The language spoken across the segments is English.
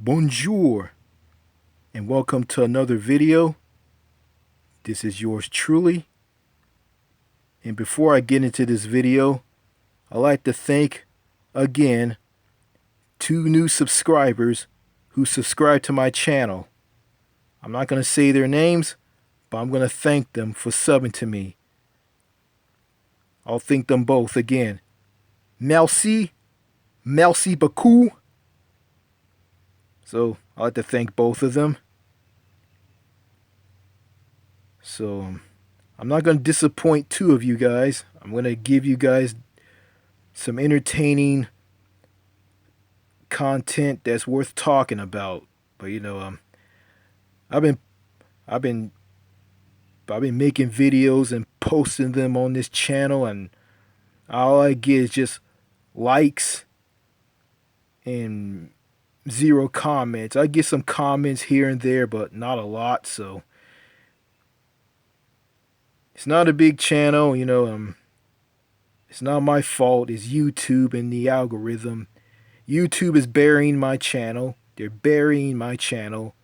Bonjour, and welcome to another video. This is yours truly. And before I get into this video, I'd like to thank again 2 new subscribers who subscribed to my channel. I'm not going to say their names, but I'm going to thank them for subbing to me. I'll thank them both again. Merci beaucoup. So I'd like to thank both of them. So I'm not going to disappoint 2 of you guys. I'm going to give you guys some entertaining content that's worth talking about. But I've been making videos and posting them on this channel, and all I get is just likes and 0 comments. I get some comments here and there, but not a lot. So it's not a big channel, it's not my fault. It's YouTube and the algorithm. YouTube is burying my channel. They're burying my channel.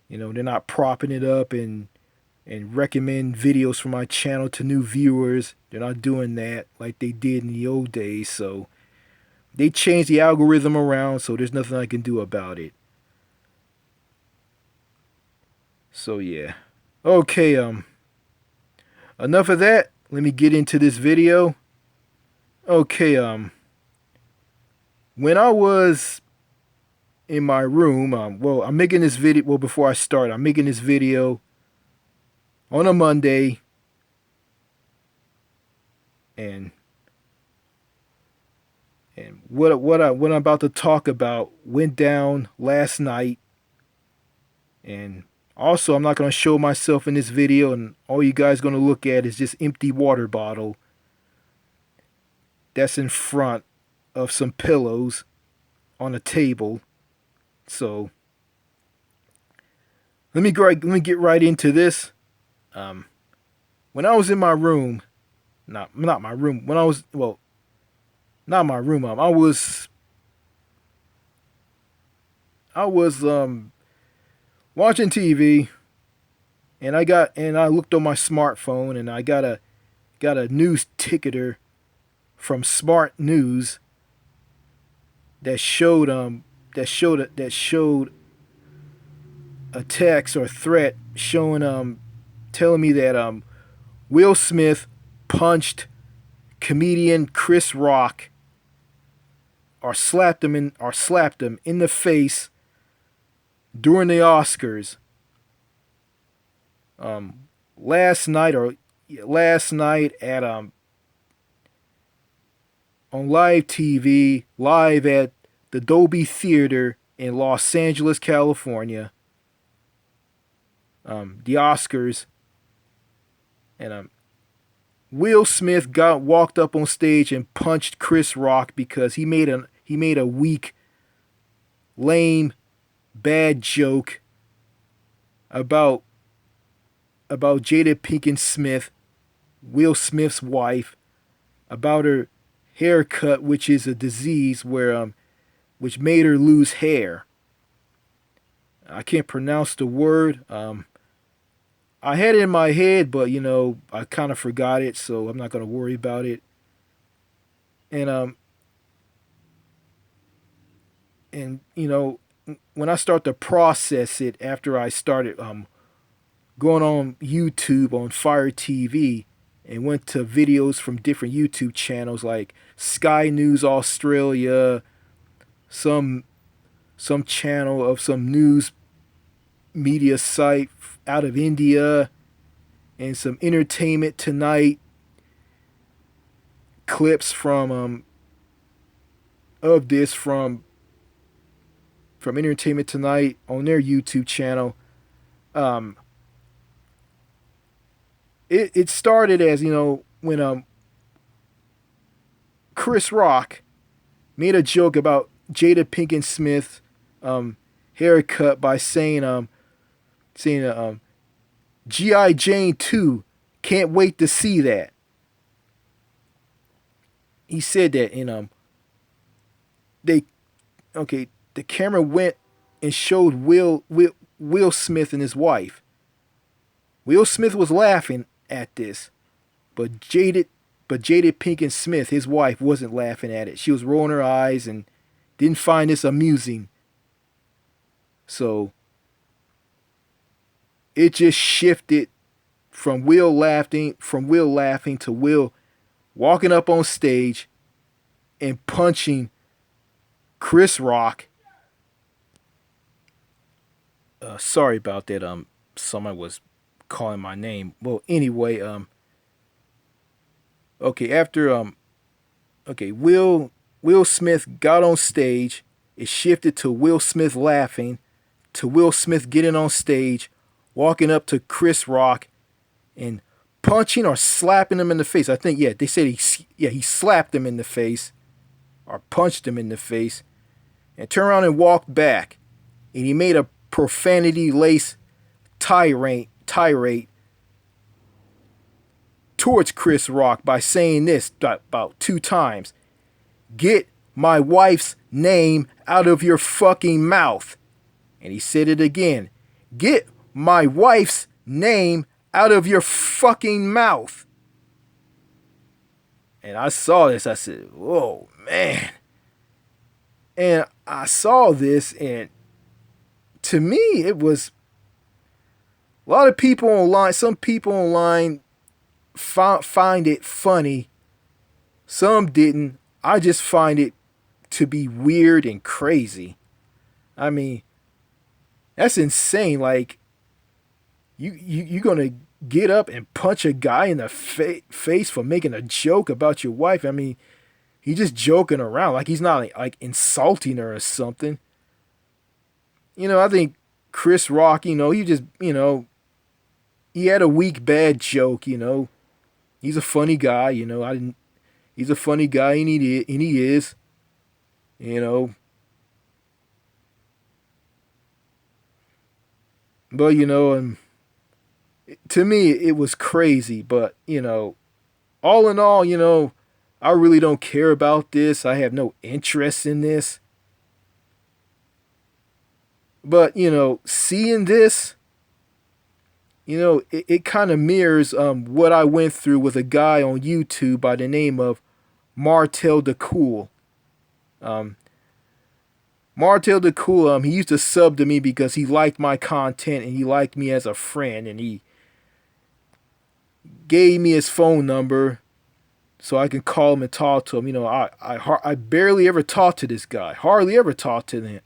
They're not propping it up and recommend videos from my channel to new viewers. They're not doing that like they did in the old days. So they changed the algorithm around, so there's nothing I can do about it. So yeah. Okay, enough of that. Let me get into this video. Okay, when I was in my room, I'm making this video. Well, before I start, I'm making this video on a Monday, and what I'm about to talk about went down last night. And also, I'm not going to show myself in this video, and all you guys going to look at is this empty water bottle that's in front of some pillows on a table. So let me get right into this. When I was in my room, not my room. When I was not my room. I was watching TV, and I looked on my smartphone, and I got a news ticketer from Smart News that showed a text or threat showing telling me that Will Smith punched comedian Chris Rock, or slapped him in the face during the Oscars last night at on live TV, live at the Dolby Theater in Los Angeles, California. The Oscars, and Will Smith walked up on stage and punched Chris Rock because he made a weak, lame, bad joke about Jada Pinkett Smith, Will Smith's wife, about her haircut, which is a disease which made her lose hair. I can't pronounce the word. I had it in my head, but I kind of forgot it, so I'm not going to worry about it. And when I start to process it after I started going on YouTube on Fire TV and went to videos from different YouTube channels like Sky News Australia, some channel of some news media site out of India, and some Entertainment Tonight clips from Entertainment Tonight on their YouTube channel. It started as when Chris Rock made a joke about Jada Pinkett Smith's haircut by saying G.I. Jane 2, can't wait to see that. He said that, and the camera went and showed Will Smith and his wife. Will Smith was laughing at this, but Jada Pinkett Smith, his wife, wasn't laughing at it. She was rolling her eyes and didn't find this amusing. So it just shifted from Will laughing to Will walking up on stage and punching Chris Rock. Sorry about that. Someone was calling my name. Well, anyway, Will Smith got on stage. It shifted to Will Smith laughing, to Will Smith getting on stage, walking up to Chris Rock and punching or slapping him in the face. I think, yeah, they said he slapped him in the face or punched him in the face and turned around and walked back. And he made a profanity-laced tirade towards Chris Rock by saying this about 2 times. Get my wife's name out of your fucking mouth. And he said it again. Get my wife's name out of your fucking mouth. And I saw this. I said, whoa, man. And I saw this, and to me, it was a lot of people online. Some people online find it funny. Some didn't. I just find it to be weird and crazy. I mean, that's insane. Like, you gonna get up and punch a guy in the face for making a joke about your wife? I mean, he's just joking around. Like, he's not like insulting her or something. You know, I think Chris Rock, you know, he just, you know, he had a weak, bad joke, you know. He's a funny guy, you know. He's a funny guy, and he is, you know. But, you know, to me, it was crazy. But, you know, all in all, you know, I really don't care about this. I have no interest in this. But, you know, seeing this, you know, it kind of mirrors what I went through with a guy on YouTube by the name of Martel the Cool. Martel the Cool, he used to sub to me because he liked my content and he liked me as a friend, and he gave me his phone number so I can call him and talk to him. You know, I barely ever talked to this guy, hardly ever talked to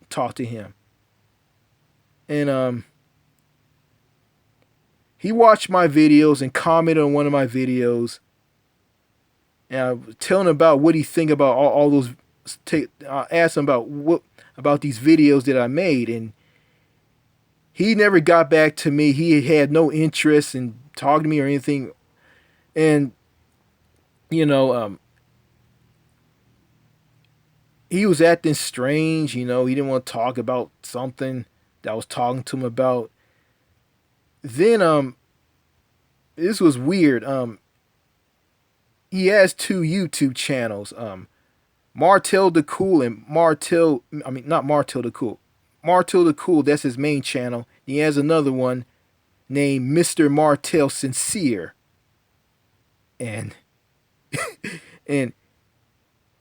him. And he watched my videos and commented on one of my videos, and I was telling him about what he think about all those. I asked him about these videos that I made, and he never got back to me. He had no interest in talking to me or anything, and you know, he was acting strange. You know, he didn't want to talk about something that I was talking to him about. Then this was weird. He has 2 YouTube channels. Martel the Cool and not Martel the Cool. Martel the Cool, that's his main channel. He has another one named Mr. Martel Sincere. And and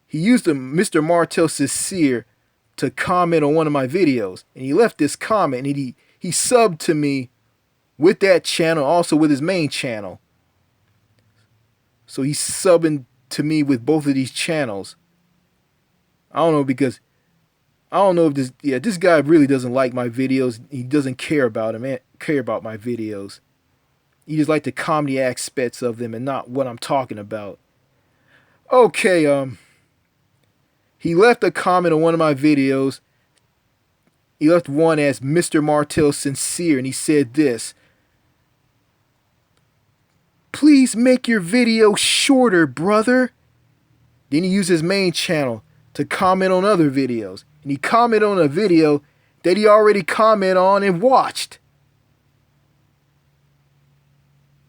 he used Mr. Martel Sincere to comment on one of my videos. And he left this comment, and he subbed to me with that channel, also with his main channel. So he's subbing to me with both of these channels. I don't know, because I don't know if this guy really doesn't like my videos. He doesn't care about my videos. He just like the comedy aspects of them and not what I'm talking about. Okay, he left a comment on one of my videos. He left one as Mr. Martel Sincere, and he said this: please make your video shorter, brother. Then he used his main channel to comment on other videos. And he commented on a video that he already commented on and watched.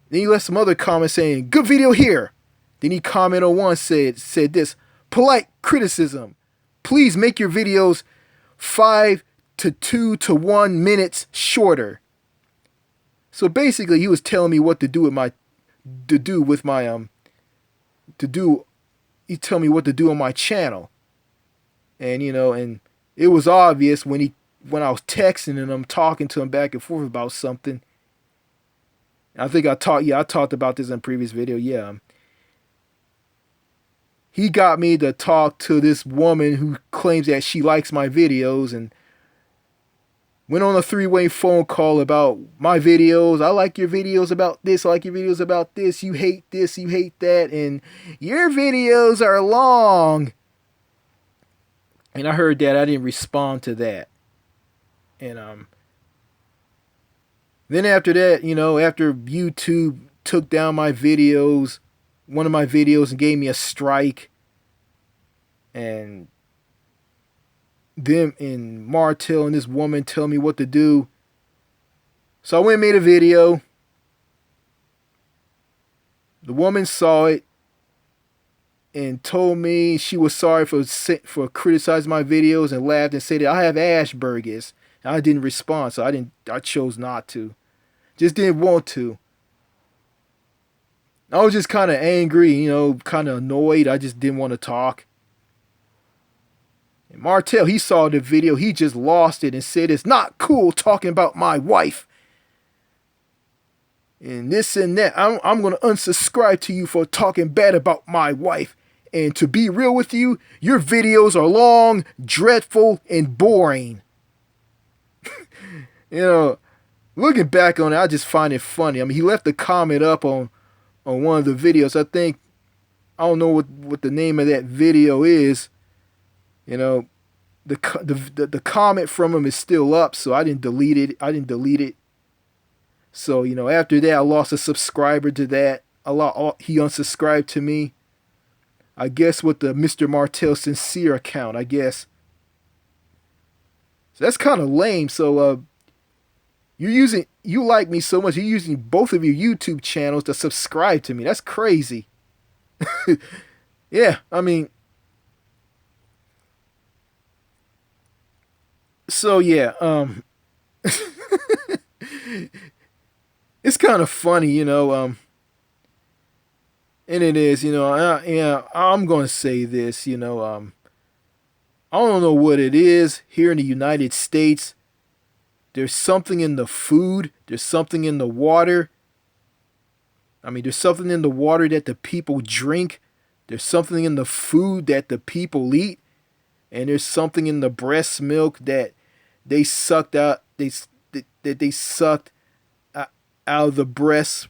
Then he left some other comments saying, good video here. Then he commented on one, said this: polite criticism. Please make your videos 5 to 2 to 1 minutes shorter. So basically, he was telling me what to do with my, to do with my to do. He told me what to do on my channel, and and it was obvious when I was texting and I'm talking to him back and forth about something. I think I talked about this in a previous video. Yeah, he got me to talk to this woman who claims that she likes my videos, and went on a three-way phone call about my videos. I like your videos about this. I like your videos about this. You hate this. You hate that. And your videos are long. And I heard that. I didn't respond to that. And then after that, after YouTube took down my videos, one of my videos, and gave me a strike, and them and Martell and this woman tell me what to do. So I went and made a video. The woman saw it and told me she was sorry for criticizing my videos, and laughed and said that I have Asperger's. I didn't respond, so I chose not to. Just didn't want to. I was just kind of angry, kind of annoyed. I just didn't want to talk. And Martell, he saw the video. He just lost it and said it's not cool talking about my wife. And this and that. I'm going to unsubscribe to you for talking bad about my wife. And to be real with you, your videos are long, dreadful, and boring. Looking back on it, I just find it funny. I mean, he left a comment up on one of the videos. I don't know what the name of that video is. The comment from him is still up, so I didn't delete it. So, after that, I lost a subscriber to that. He unsubscribed to me. I guess with the Mr. Martell Sincere account, I guess. So that's kind of lame. So, you like me so much, you're using both of your YouTube channels to subscribe to me. That's crazy. Yeah, I mean. So yeah, it's kind of funny, and it is, I'm gonna say this, I don't know what it is here in the United States. There's something in the food. There's something in the water. I mean, there's something in the water that the people drink. There's something in the food that the people eat. And there's something in the breast milk that they sucked out. They sucked out of the breasts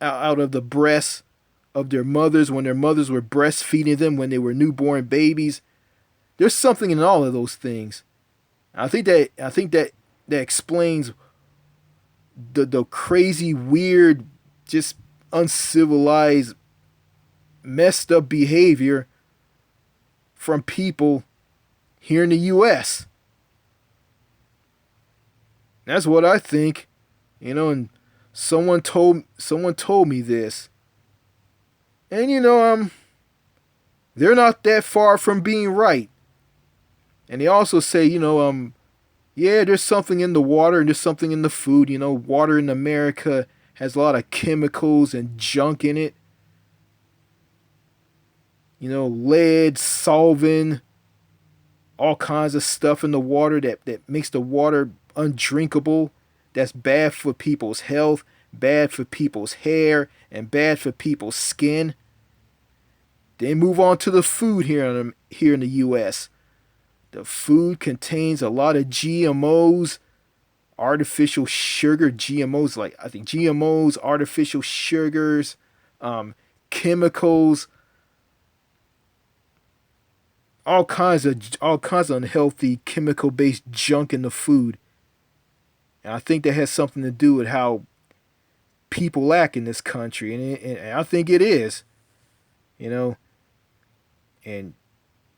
out of the breasts of their mothers when their mothers were breastfeeding them when they were newborn babies. There's something in all of those things. I think that explains the crazy, weird, just uncivilized, messed up behavior from people here in the U.S. That's what I think, and someone told me this, and they're not that far from being right. And they also say, yeah, there's something in the water and there's something in the food. Water in America has a lot of chemicals and junk in it. Lead, solvent, all kinds of stuff in the water that makes the water undrinkable. That's bad for people's health, bad for people's hair, and bad for people's skin. Then move on to the food here in the U.S. The food contains a lot of GMOs, artificial sugar, GMOs, like I think GMOs, artificial sugars, chemicals, all kinds of unhealthy chemical-based junk in the food. And I think that has something to do with how people act in this country, and I think it is, and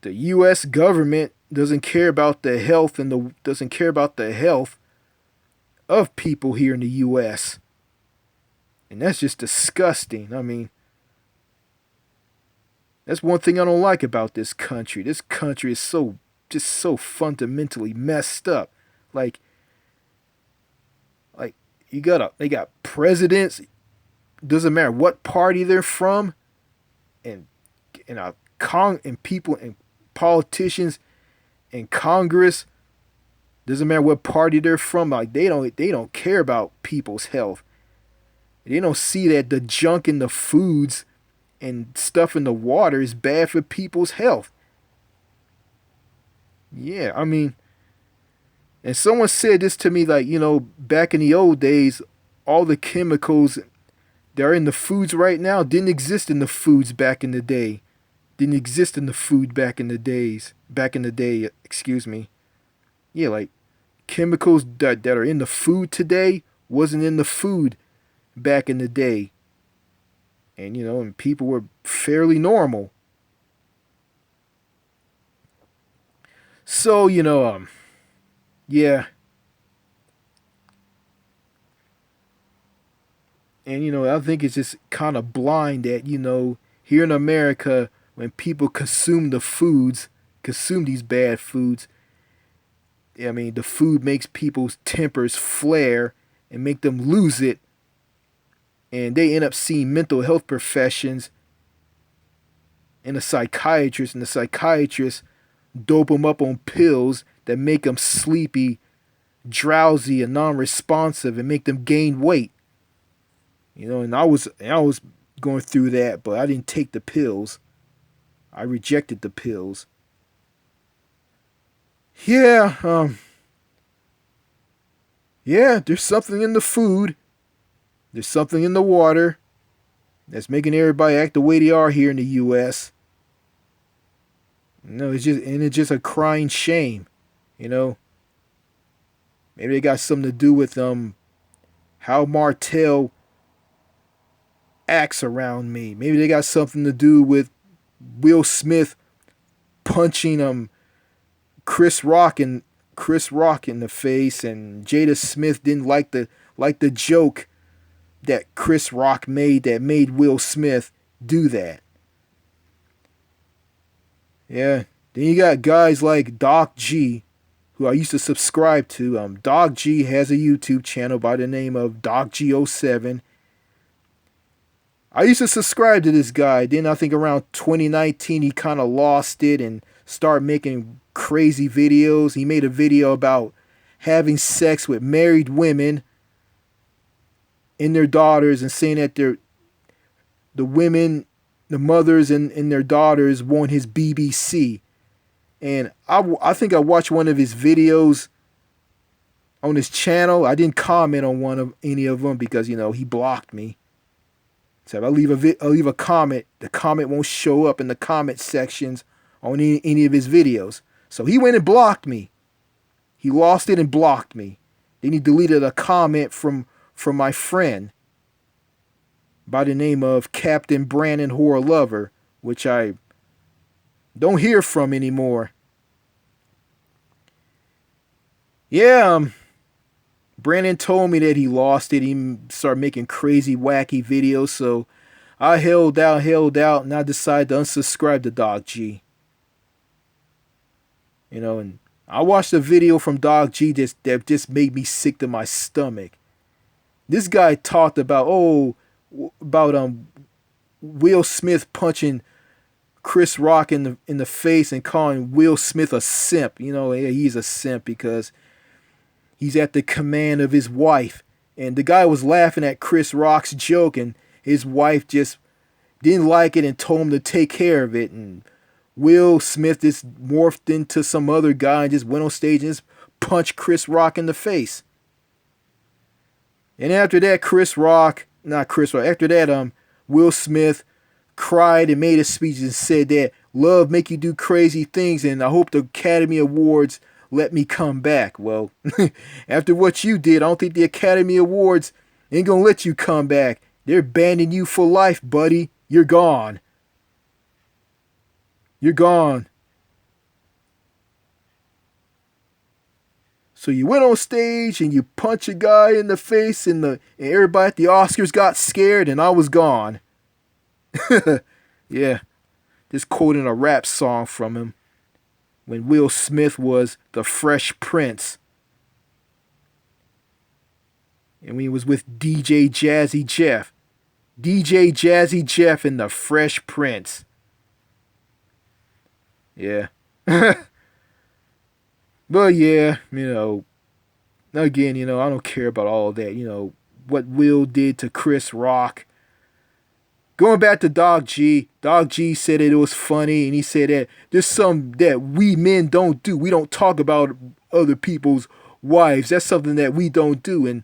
the U.S. government doesn't care about the health of people here in the U.S. And that's just disgusting. I mean, that's one thing I don't like about this country. This country is so fundamentally messed up. like they got presidents. Doesn't matter what party they're from, and and people and politicians in Congress. Doesn't matter what party they're from. Like they don't care about people's health. They don't see that the junk in the foods and stuff in the water is bad for people's health. Yeah, I mean, and someone said this to me, like, back in the old days, all the chemicals that are in the foods right now didn't exist in the foods back in the day. Didn't exist in the food back in the days. Back in the day, excuse me. Yeah, like chemicals that are in the food today wasn't in the food back in the day. And and people were fairly normal. So, yeah. And I think it's just kind of blind that, here in America, when people consume these bad foods, I mean, the food makes people's tempers flare and make them lose it, and they end up seeing mental health professions and the psychiatrists dope them up on pills that make them sleepy, drowsy, and non-responsive, and make them gain weight. And I was going through that, but I didn't take the pills. I rejected the pills. Yeah, yeah, there's something in the food. There's something in the water that's making everybody act the way they are here in the U.S. It's just a crying shame, you know. Maybe it got something to do with how Martell acts around me. Maybe they got something to do with Will Smith punching Chris Rock in the face, and Jada Smith didn't like the joke that Chris Rock made that made Will Smith do that. Yeah. Then you got guys like Doc G, who I used to subscribe to. Doc G has a YouTube channel by the name of Doc G07. I used to subscribe to this guy. Then I think around 2019 he kind of lost it and started making crazy videos. He made a video about having sex with married women and their daughters, and saying that the women, the mothers and their daughters want his BBC. And I think I watched one of his videos on his channel. I didn't comment on any of them because he blocked me. So if I leave a comment, the comment won't show up in the comment sections on any of his videos. So he went and blocked me. He lost it and blocked me. Then he deleted a comment from my friend by the name of Captain Brandon Horror Lover, which I don't hear from anymore. Yeah, Brandon told me that he lost it. He started making crazy, wacky videos. So I held out, and I decided to unsubscribe to Doc G. And I watched a video from Doc G that just made me sick to my stomach. This guy talked about Will Smith punching Chris Rock in the face and calling Will Smith a simp. He's a simp because he's at the command of his wife. And the guy was laughing at Chris Rock's joke, and his wife just didn't like it and told him to take care of it. And Will Smith just morphed into some other guy and just went on stage and just punched Chris Rock in the face. And after that, Will Smith cried and made a speech and said that love make you do crazy things, and I hope the Academy Awards let me come back. Well, after what you did, I don't think the Academy Awards ain't gonna let you come back. They're banning you for life, buddy. You're gone. You're gone. So you went on stage and you punched a guy in the face, and everybody at the Oscars got scared, and I was gone. Yeah, just quoting a rap song from him when Will Smith was the Fresh Prince. And we was with DJ Jazzy Jeff. DJ Jazzy Jeff and the Fresh Prince. Yeah. But yeah, again, I don't care about all of that. What Will did to Chris Rock. Going back to Dog G said it was funny, and he said that there's something that we men don't do. We don't talk about other people's wives. That's something that we don't do. And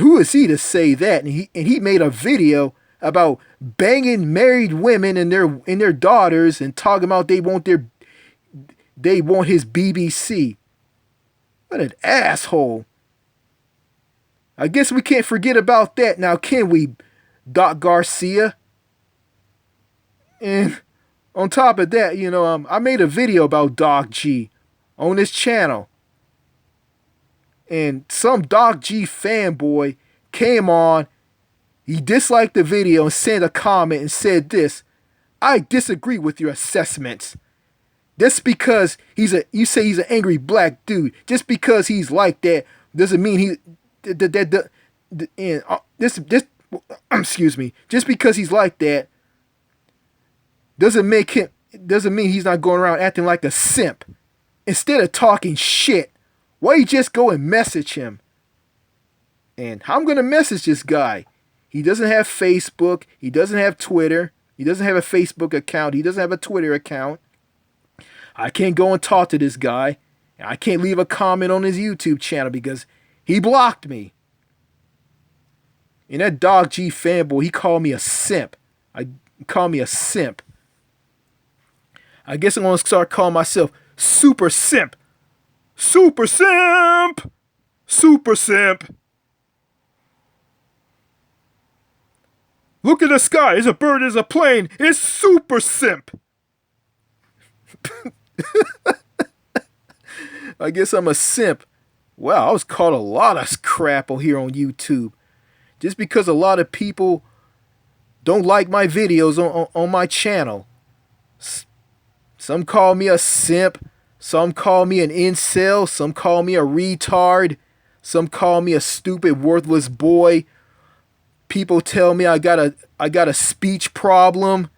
who is he to say that? And he made a video about banging married women and their daughters and talking about they want his BBC. What an asshole. I guess we can't forget about that now, can we, Doc Garcia? And on top of that, I made a video about Doc G on this channel. And some Doc G fanboy came on, he disliked the video and sent a comment and said this: I disagree with your assessments. Just because you say he's an angry black dude, just because he's like that doesn't mean excuse me, just because he's like that doesn't mean he's not going around acting like a simp. Instead of talking shit, why you just go and message him? And I'm going to message this guy. He doesn't have Facebook. He doesn't have Twitter. He doesn't have a Facebook account. He doesn't have a Twitter account. I can't go and talk to this guy. I can't leave a comment on his YouTube channel because he blocked me. And that Dog G fanboy, he called me a simp. He called me a simp. I guess I'm going to start calling myself Super Simp. Super Simp! Super Simp! Look at the sky. It's a bird, it's a plane. It's Super Simp. I guess I'm a simp. Wow, I was called a lot of crap here on YouTube. Just because a lot of people don't like my videos on my channel. Some call me a simp. Some call me an incel. Some call me a retard. Some call me a stupid, worthless boy. People tell me I got a speech problem.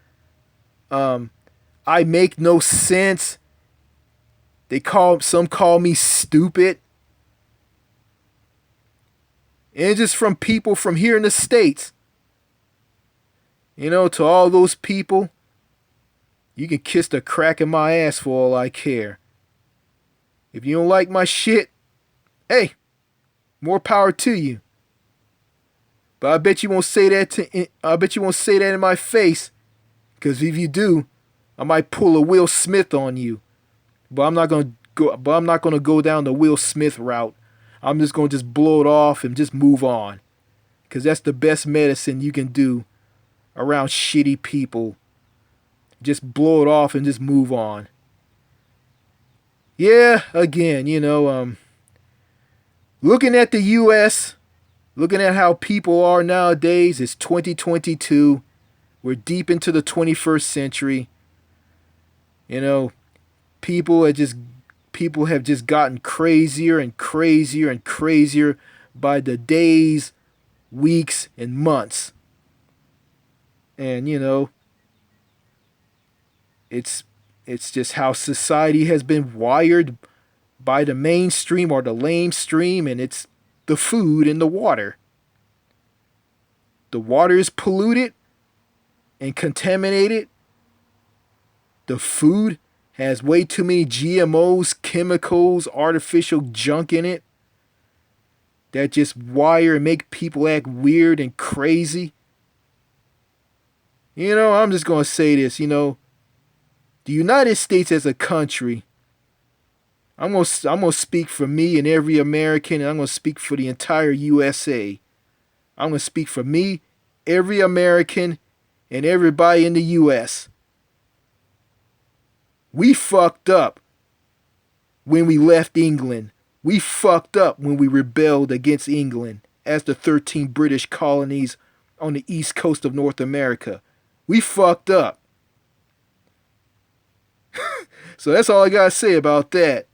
I make no sense. Some call me stupid. And it's just from people from here in the States. To all those people, you can kiss the crack in my ass for all I care. If you don't like my shit, hey, more power to you. But I bet you won't say that in my face, because if you do, I might pull a Will Smith on you. But I'm not gonna go down the Will Smith route. I'm just gonna blow it off and just move on, because that's the best medicine you can do around shitty people. Just blow it off and just move on. Yeah, again, looking at the U.S., looking at how people are nowadays, it's 2022. We're deep into the 21st century. People have just gotten crazier and crazier and crazier by the days, weeks, and months. And, it's just how society has been wired by the mainstream or the lamestream, and it's the food and the water. The water is polluted and contaminated. The food has way too many GMOs, chemicals, artificial junk in it that just wire and make people act weird and crazy. I'm just going to say this, the United States as a country, I'm gonna speak for me and every American, and I'm gonna speak for the entire USA. I'm gonna speak for me, every American, and everybody in the US. We fucked up when we left England. We fucked up when we rebelled against England as the 13 British colonies on the east coast of North America. We fucked up. So that's all I gotta say about that.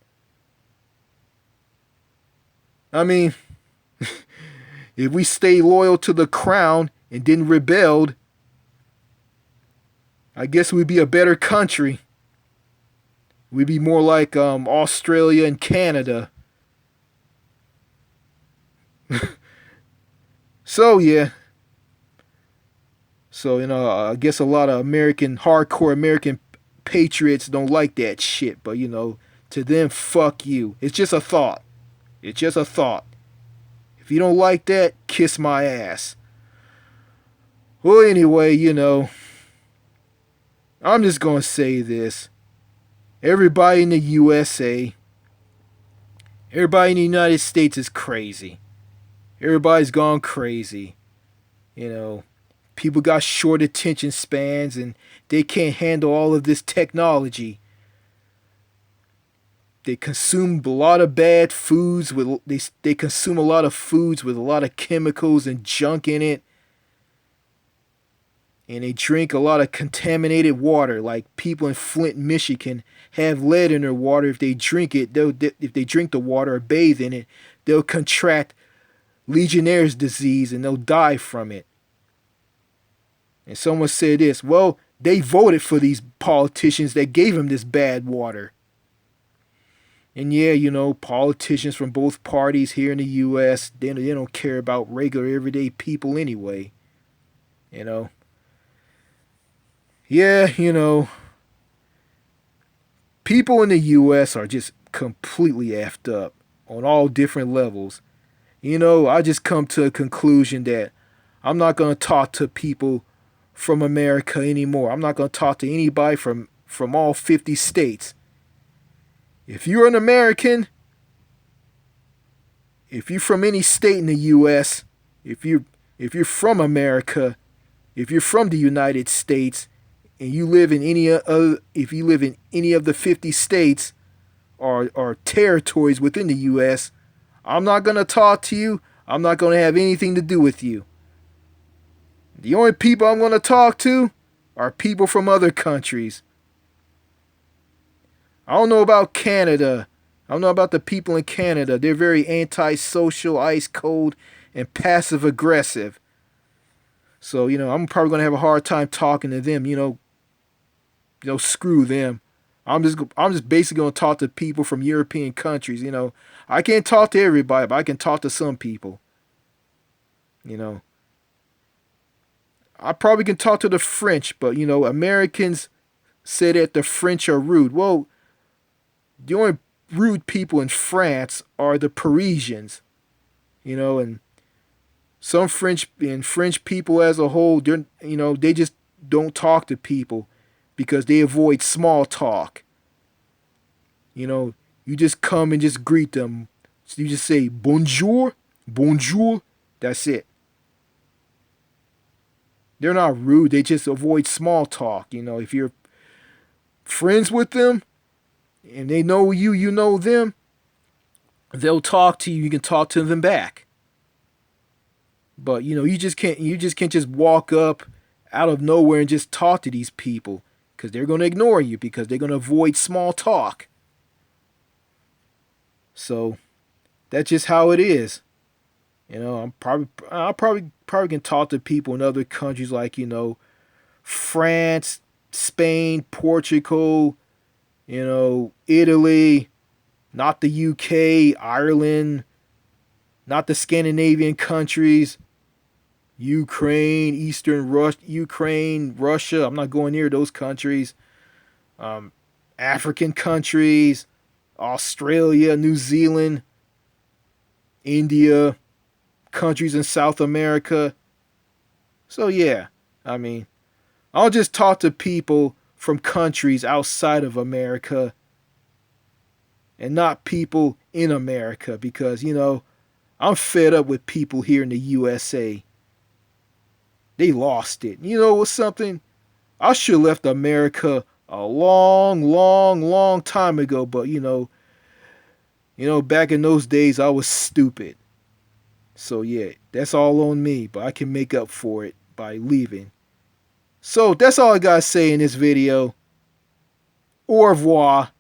I mean, If we stay loyal to the crown and didn't rebelled, I guess we'd be a better country. We'd be more like Australia and Canada. So yeah. So I guess a lot of hardcore American patriots don't like that shit. But to them, fuck you. It's just a thought. It's just a thought. If you don't like that, kiss my ass. Well, anyway, I'm just gonna say this. Everybody in the USA, everybody in the United States is crazy. Everybody's gone crazy. People got short attention spans and they can't handle all of this technology. They consume a lot of bad foods they consume a lot of foods with a lot of chemicals and junk in it. And they drink a lot of contaminated water. Like people in Flint, Michigan have lead in their water. If they drink it, if they drink the water or bathe in it, they'll contract Legionnaire's disease and they'll die from it. And someone said this, well, they voted for these politicians that gave them this bad water. And yeah, politicians from both parties here in the U.S., they don't care about regular everyday people anyway. Yeah, people in the U.S. are just completely effed up on all different levels. I just come to a conclusion that I'm not going to talk to people from America anymore. I'm not going to talk to anybody from all 50 states. If you're an American, if you're from any state in the U.S., if you're from America, if you're from the United States, and you live in if you live in any of the 50 states or territories within the U.S., I'm not going to talk to you. I'm not going to have anything to do with you. The only people I'm going to talk to are people from other countries. I don't know about Canada. I don't know about the people in Canada. They're very antisocial, ice cold, and passive aggressive. So, I'm probably going to have a hard time talking to them, screw them. I'm just basically going to talk to people from European countries, I can't talk to everybody, but I can talk to some people. I probably can talk to the French, but Americans say that the French are rude. Well, the only rude people in France are the Parisians, and some French people as a whole, they just don't talk to people because they avoid small talk. You just come and just greet them. You just say bonjour, bonjour. That's it. They're not rude. They just avoid small talk. If you're friends with them and they know you, you know them, they'll talk to you. You can talk to them back. But you just can't just walk up out of nowhere and just talk to these people because they're going to ignore you because they're going to avoid small talk. So that's just how it is. I probably can talk to people in other countries like France, Spain, Portugal, Italy, not the UK, Ireland, not the Scandinavian countries, Ukraine, Russia. I'm not going near those countries. African countries, Australia, New Zealand, India, countries in South America. So yeah, I'll just talk to people from countries outside of America and not people in America because, I'm fed up with people here in the USA. They lost it. You know what's something? I should have left America a long, long, long time ago, but back in those days I was stupid. So yeah, that's all on me, but I can make up for it by leaving. So that's all I gotta say in this video. Au revoir.